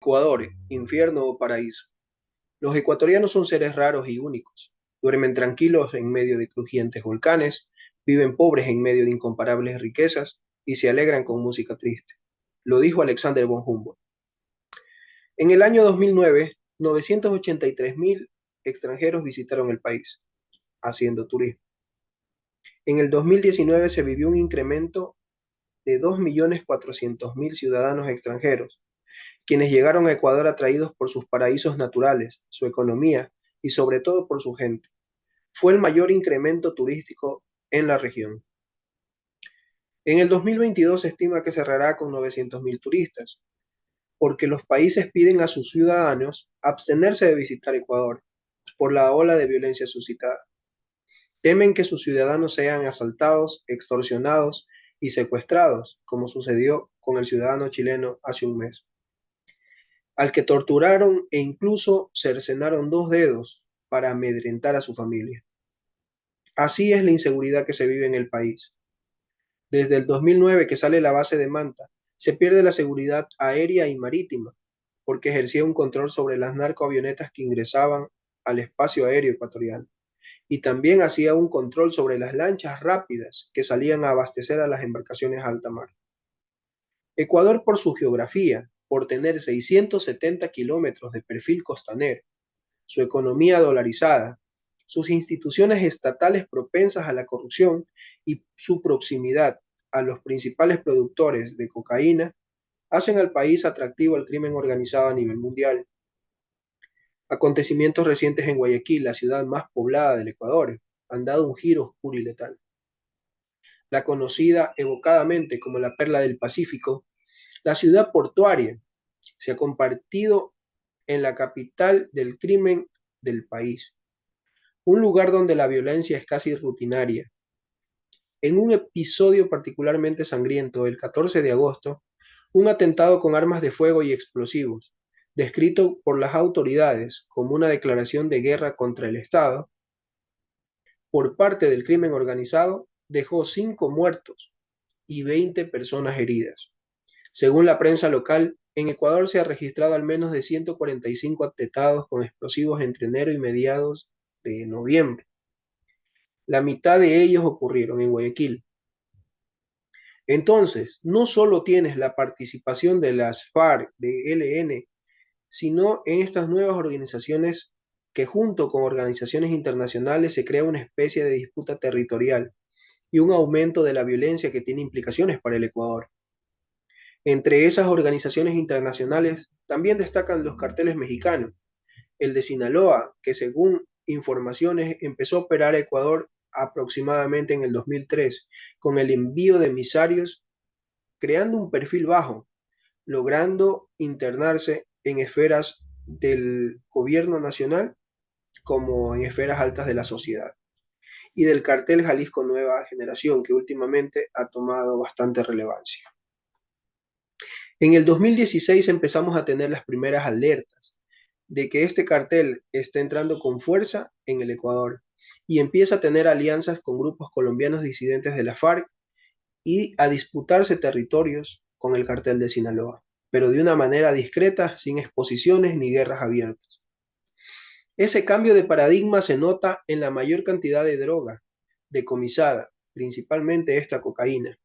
Ecuador, infierno o paraíso. Los ecuatorianos son seres raros y únicos. Duermen tranquilos en medio de crujientes volcanes, viven pobres en medio de incomparables riquezas y se alegran con música triste. Lo dijo Alexander von Humboldt. En el año 2009, 983.000 extranjeros visitaron el país, haciendo turismo. En el 2019 se vivió un incremento de 2.400.000 ciudadanos extranjeros, quienes llegaron a Ecuador atraídos por sus paraísos naturales, su economía y sobre todo por su gente. Fue el mayor incremento turístico en la región. En el 2022 se estima que cerrará con 900.000 turistas, porque los países piden a sus ciudadanos abstenerse de visitar Ecuador por la ola de violencia suscitada. Temen que sus ciudadanos sean asaltados, extorsionados y secuestrados, como sucedió con el ciudadano chileno hace un mes, al que torturaron e incluso cercenaron 2 dedos para amedrentar a su familia. Así es la inseguridad que se vive en el país. Desde el 2009 que sale la base de Manta, se pierde la seguridad aérea y marítima, porque ejercía un control sobre las narcoavionetas que ingresaban al espacio aéreo ecuatoriano, y también hacía un control sobre las lanchas rápidas que salían a abastecer a las embarcaciones a alta mar. Ecuador, por su geografía, por tener 670 kilómetros de perfil costanero, su economía dolarizada, sus instituciones estatales propensas a la corrupción y su proximidad a los principales productores de cocaína, hacen al país atractivo al crimen organizado a nivel mundial. Acontecimientos recientes en Guayaquil, la ciudad más poblada del Ecuador, han dado un giro oscuro y letal. La conocida evocadamente como la Perla del Pacífico, la ciudad portuaria se ha convertido en la capital del crimen del país, un lugar donde la violencia es casi rutinaria. En un episodio particularmente sangriento, el 14 de agosto, un atentado con armas de fuego y explosivos, descrito por las autoridades como una declaración de guerra contra el Estado, por parte del crimen organizado, dejó 5 muertos y 20 personas heridas. Según la prensa local, en Ecuador se ha registrado al menos de 145 atentados con explosivos entre enero y mediados de noviembre. La mitad de ellos ocurrieron en Guayaquil. Entonces, no solo tienes la participación de las FARC, de ELN, sino en estas nuevas organizaciones que junto con organizaciones internacionales se crea una especie de disputa territorial y un aumento de la violencia que tiene implicaciones para el Ecuador. Entre esas organizaciones internacionales también destacan los carteles mexicanos, el de Sinaloa, que según informaciones empezó a operar a Ecuador aproximadamente en el 2003, con el envío de emisarios, creando un perfil bajo, logrando internarse en esferas del gobierno nacional como en esferas altas de la sociedad. Y del cartel Jalisco Nueva Generación, que últimamente ha tomado bastante relevancia. En el 2016 empezamos a tener las primeras alertas de que este cartel está entrando con fuerza en el Ecuador y empieza a tener alianzas con grupos colombianos disidentes de la FARC y a disputarse territorios con el cartel de Sinaloa, pero de una manera discreta, sin exposiciones ni guerras abiertas. Ese cambio de paradigma se nota en la mayor cantidad de droga decomisada, principalmente esta cocaína,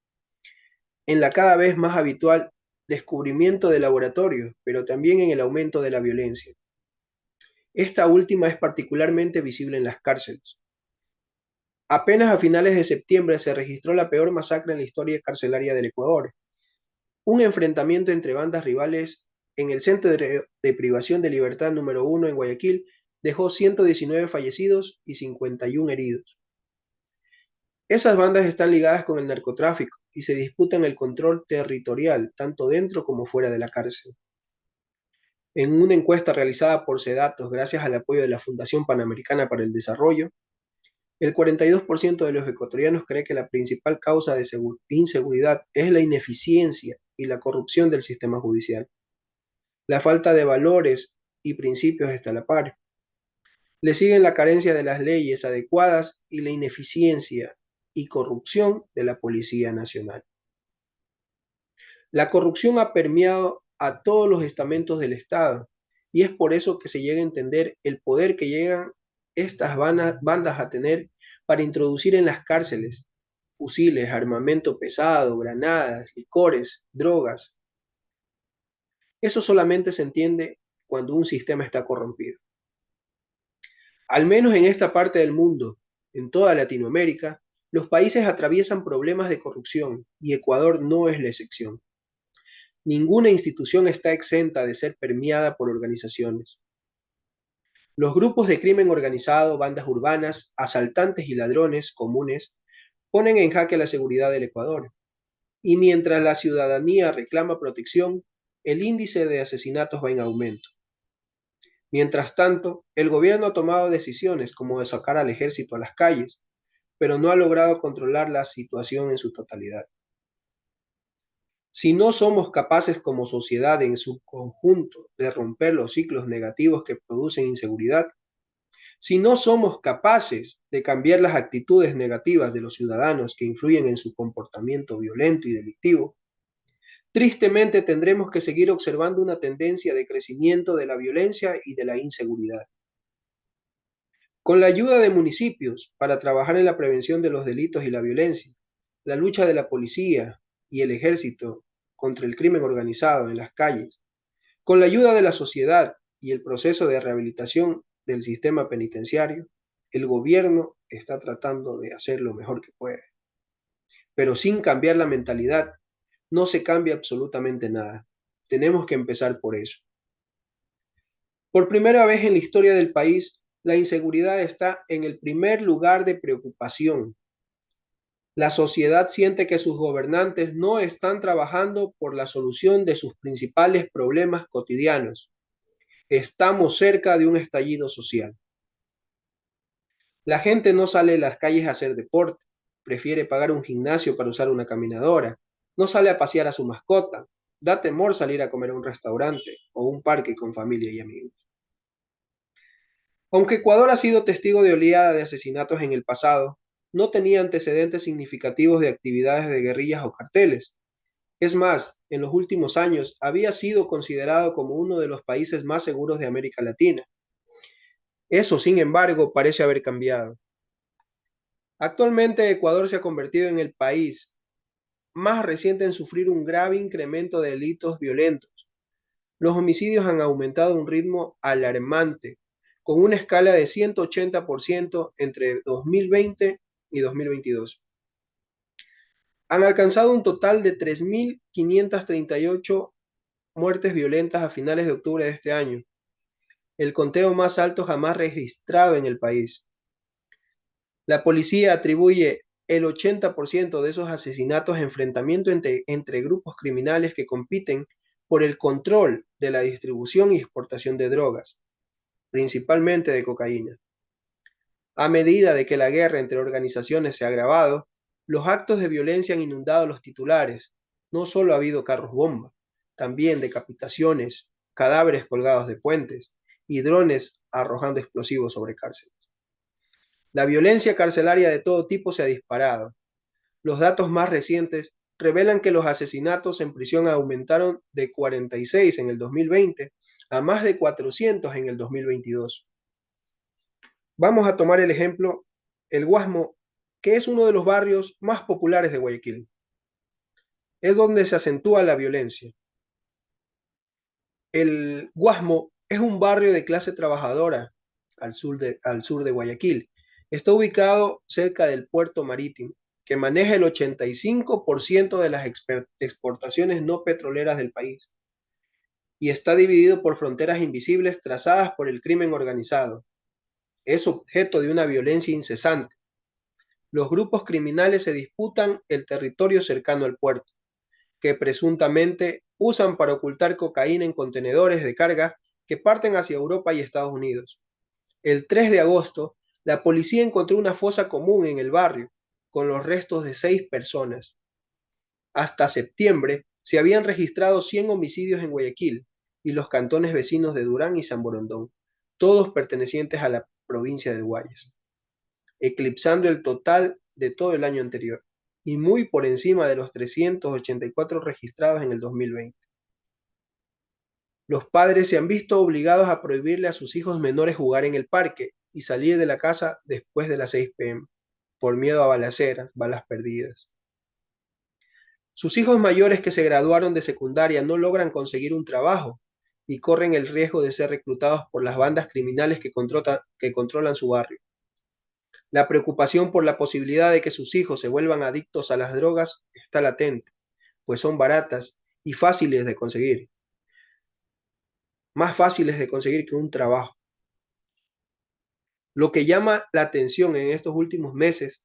en la cada vez más habitual descubrimiento de laboratorios, pero también en el aumento de la violencia. Esta última es particularmente visible en las cárceles. Apenas a finales de septiembre se registró la peor masacre en la historia carcelaria del Ecuador. Un enfrentamiento entre bandas rivales en el centro de privación de libertad número 1 en Guayaquil dejó 119 fallecidos y 51 heridos. Esas bandas están ligadas con el narcotráfico y se disputan el control territorial, tanto dentro como fuera de la cárcel. En una encuesta realizada por Sedatos gracias al apoyo de la Fundación Panamericana para el Desarrollo, el 42% de los ecuatorianos cree que la principal causa de inseguridad es la ineficiencia y la corrupción del sistema judicial. La falta de valores y principios está a la par. Le siguen la carencia de las leyes adecuadas y la ineficiencia y corrupción de la Policía Nacional. La corrupción ha permeado a todos los estamentos del Estado, y es por eso que se llega a entender el poder que llegan estas bandas a tener para introducir en las cárceles fusiles, armamento pesado, granadas, licores, drogas. Eso solamente se entiende cuando un sistema está corrompido. Al menos en esta parte del mundo, en toda Latinoamérica, los países atraviesan problemas de corrupción y Ecuador no es la excepción. Ninguna institución está exenta de ser permeada por organizaciones. Los grupos de crimen organizado, bandas urbanas, asaltantes y ladrones comunes ponen en jaque la seguridad del Ecuador. Y mientras la ciudadanía reclama protección, el índice de asesinatos va en aumento. Mientras tanto, el gobierno ha tomado decisiones como de sacar al ejército a las calles, pero no ha logrado controlar la situación en su totalidad. Si no somos capaces como sociedad en su conjunto de romper los ciclos negativos que producen inseguridad, si no somos capaces de cambiar las actitudes negativas de los ciudadanos que influyen en su comportamiento violento y delictivo, tristemente tendremos que seguir observando una tendencia de crecimiento de la violencia y de la inseguridad. Con la ayuda de municipios para trabajar en la prevención de los delitos y la violencia, la lucha de la policía y el ejército contra el crimen organizado en las calles, con la ayuda de la sociedad y el proceso de rehabilitación del sistema penitenciario, el gobierno está tratando de hacer lo mejor que puede. Pero sin cambiar la mentalidad, no se cambia absolutamente nada. Tenemos que empezar por eso. Por primera vez en la historia del país, la inseguridad está en el primer lugar de preocupación. La sociedad siente que sus gobernantes no están trabajando por la solución de sus principales problemas cotidianos. Estamos cerca de un estallido social. La gente no sale a las calles a hacer deporte, prefiere pagar un gimnasio para usar una caminadora, no sale a pasear a su mascota, da temor salir a comer a un restaurante o un parque con familia y amigos. Aunque Ecuador ha sido testigo de oleada de asesinatos en el pasado, no tenía antecedentes significativos de actividades de guerrillas o carteles. Es más, en los últimos años había sido considerado como uno de los países más seguros de América Latina. Eso, sin embargo, parece haber cambiado. Actualmente Ecuador se ha convertido en el país más reciente en sufrir un grave incremento de delitos violentos. Los homicidios han aumentado a un ritmo alarmante, con una escala de 180% entre 2020 y 2022. Han alcanzado un total de 3.538 muertes violentas a finales de octubre de este año, el conteo más alto jamás registrado en el país. La policía atribuye el 80% de esos asesinatos a enfrentamientos entre grupos criminales que compiten por el control de la distribución y exportación de drogas, principalmente de cocaína. A medida de que la guerra entre organizaciones se ha agravado, los actos de violencia han inundado los titulares. No solo ha habido carros bomba, también decapitaciones, cadáveres colgados de puentes y drones arrojando explosivos sobre cárceles. La violencia carcelaria de todo tipo se ha disparado. Los datos más recientes revelan que los asesinatos en prisión aumentaron de 46 en el 2020 a más de 400 en el 2022. Vamos a tomar el ejemplo, el Guasmo, que es uno de los barrios más populares de Guayaquil. Es donde se acentúa la violencia. El Guasmo es un barrio de clase trabajadora al sur de Guayaquil. Está ubicado cerca del puerto marítimo, que maneja el 85% de las exportaciones no petroleras del país, y está dividido por fronteras invisibles trazadas por el crimen organizado. Es objeto de una violencia incesante. Los grupos criminales se disputan el territorio cercano al puerto, que presuntamente usan para ocultar cocaína en contenedores de carga que parten hacia Europa y Estados Unidos. El 3 de agosto, la policía encontró una fosa común en el barrio, con los restos de 6 personas. Hasta septiembre se habían registrado 100 homicidios en Guayaquil y los cantones vecinos de Durán y San Borondón, todos pertenecientes a la provincia del Guayas, eclipsando el total de todo el año anterior y muy por encima de los 384 registrados en el 2020. Los padres se han visto obligados a prohibirle a sus hijos menores jugar en el parque y salir de la casa después de las 6 p.m. por miedo a balaceras, balas perdidas. Sus hijos mayores que se graduaron de secundaria no logran conseguir un trabajo y corren el riesgo de ser reclutados por las bandas criminales que controlan su barrio. La preocupación por la posibilidad de que sus hijos se vuelvan adictos a las drogas está latente, pues son baratas y fáciles de conseguir, más fáciles de conseguir que un trabajo. Lo que llama la atención en estos últimos meses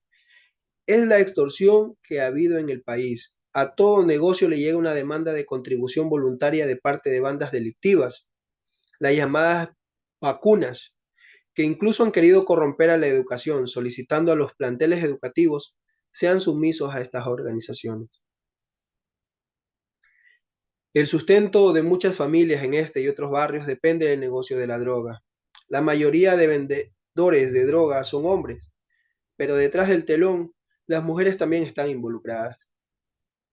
es la extorsión que ha habido en el país. A todo negocio le llega una demanda de contribución voluntaria de parte de bandas delictivas, las llamadas vacunas, que incluso han querido corromper a la educación, solicitando a los planteles educativos sean sumisos a estas organizaciones. El sustento de muchas familias en este y otros barrios depende del negocio de la droga. La mayoría de vendedores de drogas son hombres, pero detrás del telón, las mujeres también están involucradas,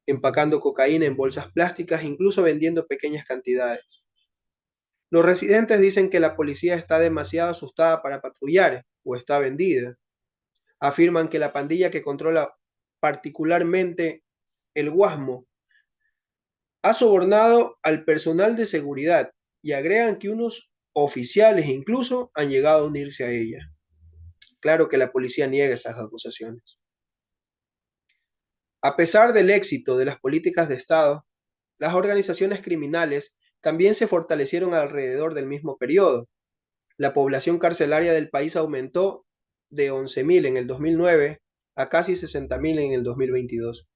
empacando cocaína en bolsas plásticas, incluso vendiendo pequeñas cantidades. Los residentes dicen que la policía está demasiado asustada para patrullar o está vendida. Afirman que la pandilla que controla particularmente el Guasmo ha sobornado al personal de seguridad y agregan que unos oficiales incluso han llegado a unirse a ella. Claro que la policía niega esas acusaciones. A pesar del éxito de las políticas de Estado, las organizaciones criminales también se fortalecieron alrededor del mismo periodo. La población carcelaria del país aumentó de 11.000 en el 2009 a casi 60.000 en el 2022,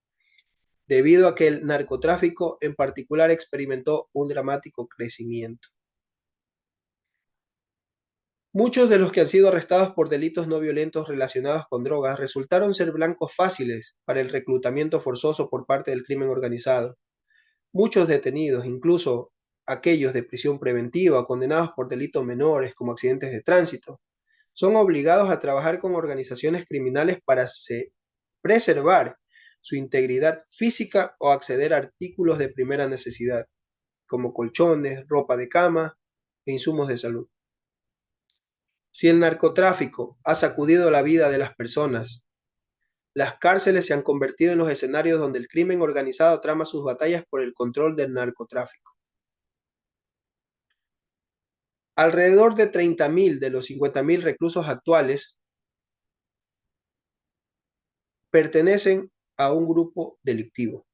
debido a que el narcotráfico en particular experimentó un dramático crecimiento. Muchos de los que han sido arrestados por delitos no violentos relacionados con drogas resultaron ser blancos fáciles para el reclutamiento forzoso por parte del crimen organizado. Muchos detenidos, incluso aquellos de prisión preventiva o condenados por delitos menores como accidentes de tránsito, son obligados a trabajar con organizaciones criminales para preservar su integridad física o acceder a artículos de primera necesidad, como colchones, ropa de cama e insumos de salud. Si el narcotráfico ha sacudido la vida de las personas, las cárceles se han convertido en los escenarios donde el crimen organizado trama sus batallas por el control del narcotráfico. Alrededor de 30.000 de los 50.000 reclusos actuales pertenecen a un grupo delictivo.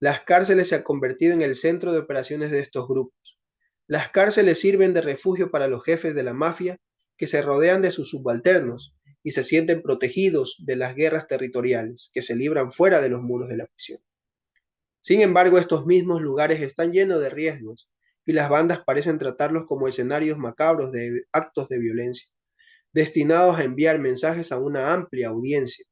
Las cárceles se han convertido en el centro de operaciones de estos grupos. Las cárceles sirven de refugio para los jefes de la mafia que se rodean de sus subalternos y se sienten protegidos de las guerras territoriales que se libran fuera de los muros de la prisión. Sin embargo, estos mismos lugares están llenos de riesgos y las bandas parecen tratarlos como escenarios macabros de actos de violencia, destinados a enviar mensajes a una amplia audiencia.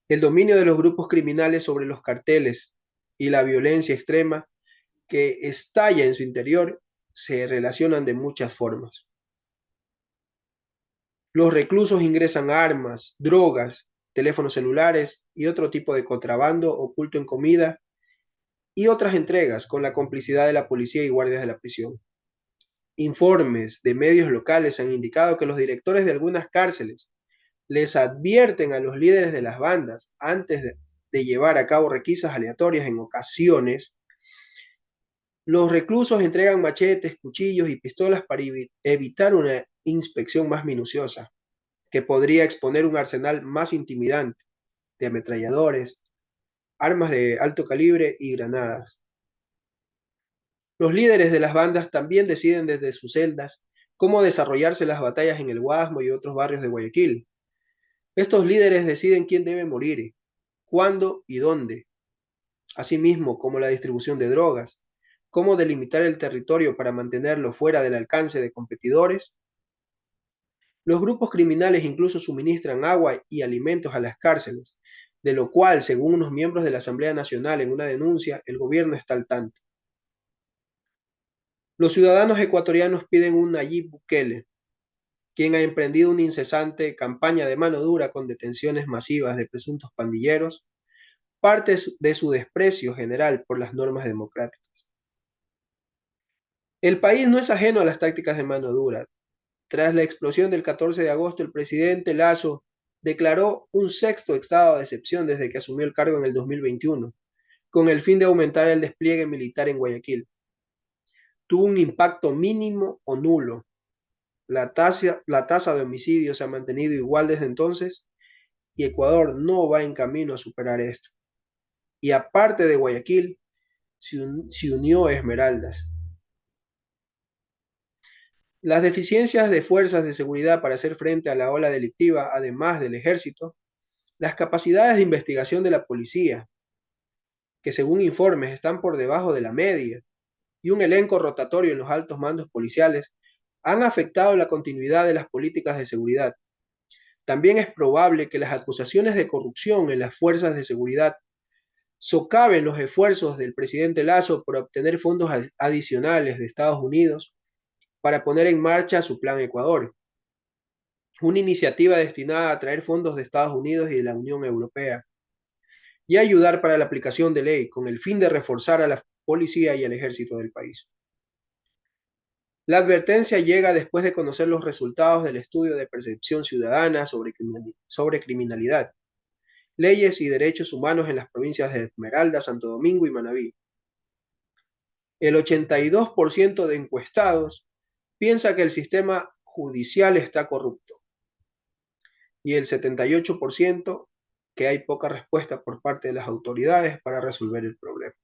El dominio de los grupos criminales sobre los carteles y la violencia extrema que estalla en su interior se relacionan de muchas formas. Los reclusos ingresan armas, drogas, teléfonos celulares y otro tipo de contrabando oculto en comida y otras entregas con la complicidad de la policía y guardias de la prisión. Informes de medios locales han indicado que los directores de algunas cárceles les advierten a los líderes de las bandas antes de llevar a cabo requisas aleatorias en ocasiones. Los reclusos entregan machetes, cuchillos y pistolas para evitar una inspección más minuciosa, que podría exponer un arsenal más intimidante de ametralladores, armas de alto calibre y granadas. Los líderes de las bandas también deciden desde sus celdas cómo desarrollarse las batallas en el Guasmo y otros barrios de Guayaquil. Estos líderes deciden quién debe morir, cuándo y dónde, asimismo como la distribución de drogas, cómo delimitar el territorio para mantenerlo fuera del alcance de competidores. Los grupos criminales incluso suministran agua y alimentos a las cárceles, de lo cual, según unos miembros de la Asamblea Nacional en una denuncia, el gobierno está al tanto. Los ciudadanos ecuatorianos piden un Nayib Bukele, quien ha emprendido una incesante campaña de mano dura con detenciones masivas de presuntos pandilleros, parte de su desprecio general por las normas democráticas. El país no es ajeno a las tácticas de mano dura. Tras la explosión del 14 de agosto, el presidente Lasso declaró un sexto estado de excepción desde que asumió el cargo en el 2021, con el fin de aumentar el despliegue militar en Guayaquil. Tuvo un impacto mínimo o nulo. La tasa de homicidios se ha mantenido igual desde entonces y Ecuador no va en camino a superar esto. Y aparte de Guayaquil, se unió Esmeraldas. Las deficiencias de fuerzas de seguridad para hacer frente a la ola delictiva, además del ejército, las capacidades de investigación de la policía, que según informes están por debajo de la media, y un elenco rotatorio en los altos mandos policiales, han afectado la continuidad de las políticas de seguridad. También es probable que las acusaciones de corrupción en las fuerzas de seguridad socaven los esfuerzos del presidente Lasso por obtener fondos adicionales de Estados Unidos para poner en marcha su Plan Ecuador, una iniciativa destinada a atraer fondos de Estados Unidos y de la Unión Europea y ayudar para la aplicación de ley con el fin de reforzar a la policía y el ejército del país. La advertencia llega después de conocer los resultados del estudio de percepción ciudadana sobre criminalidad, leyes y derechos humanos en las provincias de Esmeralda, Santo Domingo y Manabí. El 82% de encuestados piensa que el sistema judicial está corrupto y el 78% que hay poca respuesta por parte de las autoridades para resolver el problema.